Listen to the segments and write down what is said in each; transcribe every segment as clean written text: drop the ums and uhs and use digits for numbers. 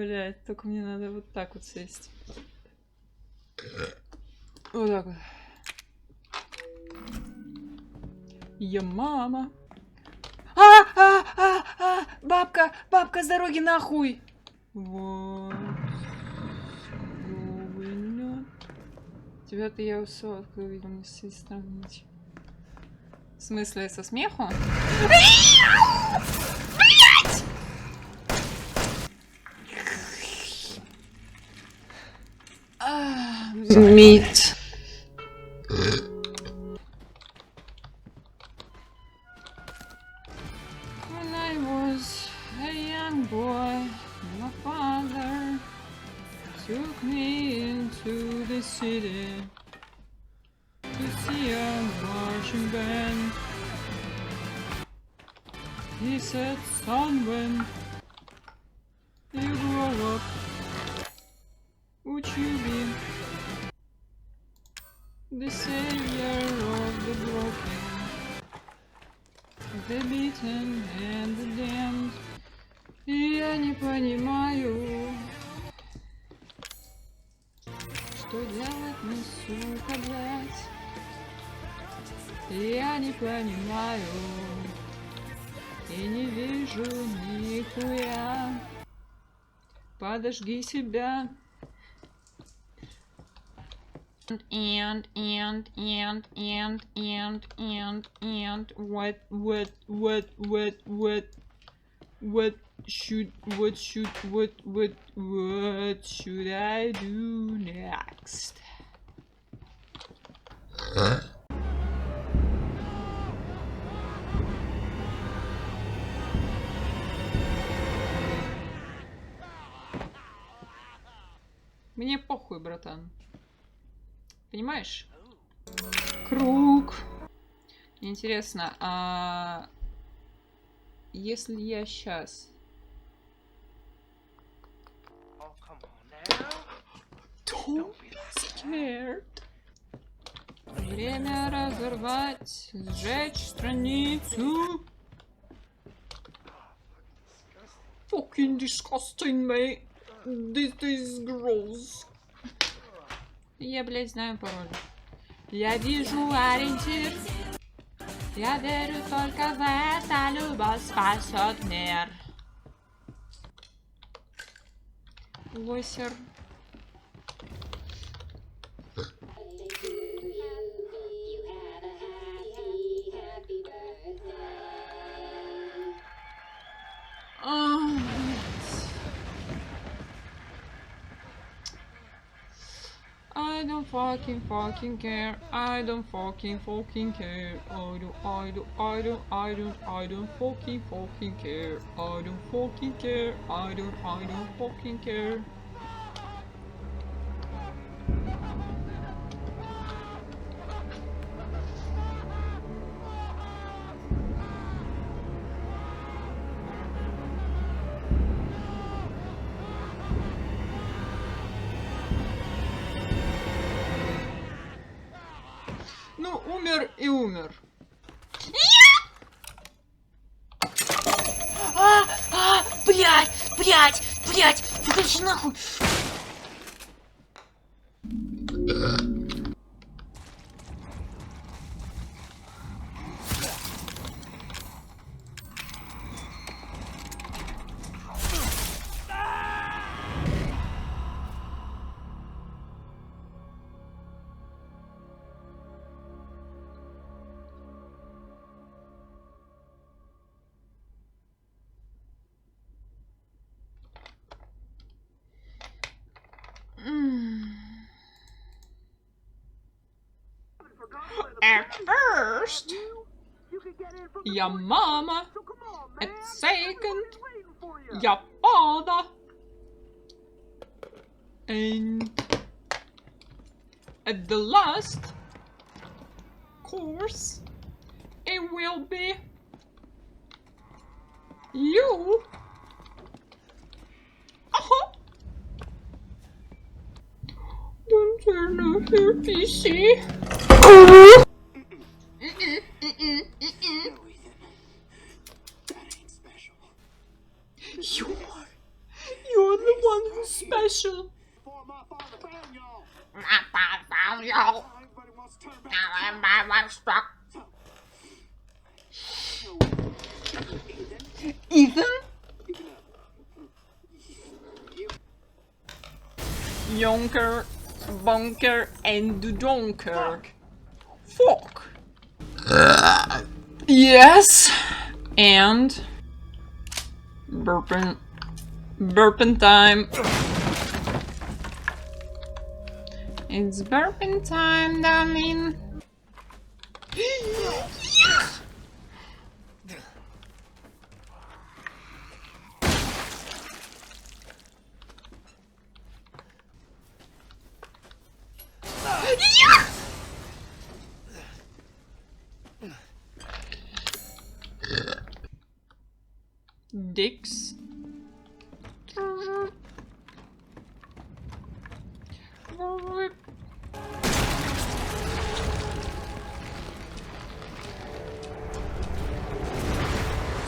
Блять, только мне надо вот так вот сесть. Вот так вот. Я мама. Бабка, бабка с дороги нахуй. Вот. Тебя-то я усо откуда увидел на всей стране. В смысле, со смеху? Мид. When I was a young boy, my father took me into the city to see a marching band. He said, son, when you grow up, would you be the savior of the broken, the beaten and the damned? Я не понимаю, что делать мне, сука, блядь. Я не понимаю и не вижу нихуя. Подожги себя. And what should I do next? Мне похуй, братан. Понимаешь? Круг. Интересно, а если я сейчас... Don't be scared. Время разорвать, сжечь страницу. Fucking disgusting, mate. This is gross. Я, блядь, знаю пароль. Я вижу ориентир. Я верю только в это. Любовь спасет мир. Лосер. I don't fucking care. I don't fucking care. I don't fucking care. I don't fucking care. I don't fucking care. Ну, умер и умер. Блять, выходи нахуй. At first, your mama. At second, your father. And at the last course, it will be you. Don't turn off your PC. You're the one Ethan? Yonker, bonker, and donker. Fuck. Yes. And burping time. It's burping time, darling. Dicks.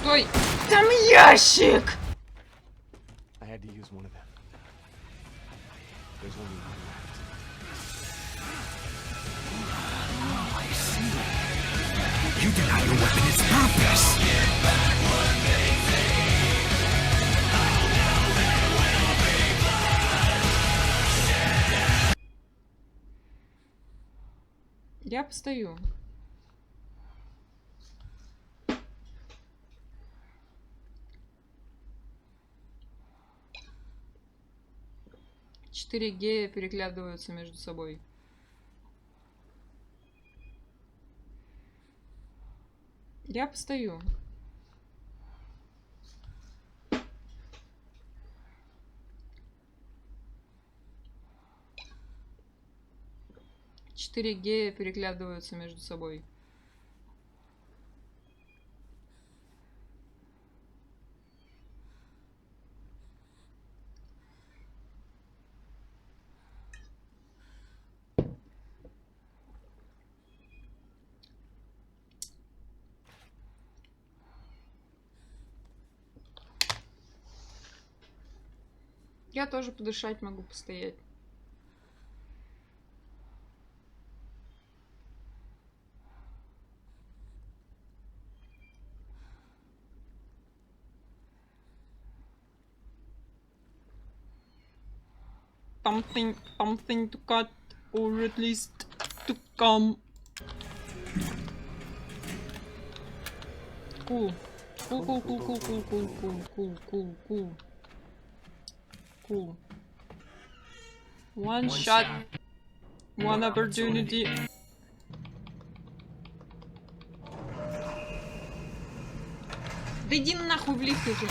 Стой! Там ящик! I had to use one of them. There's only one left. Oh, I see. You deny your weapon its purpose. Я постою. Четыре гея переглядываются между собой. Я постою. Четыре гея переглядываются между собой. Я тоже подышать могу, постоять. Something to cut, or at least to come. Cool. Cool. One shot, one opportunity. Да иди нахуй в лифт уже.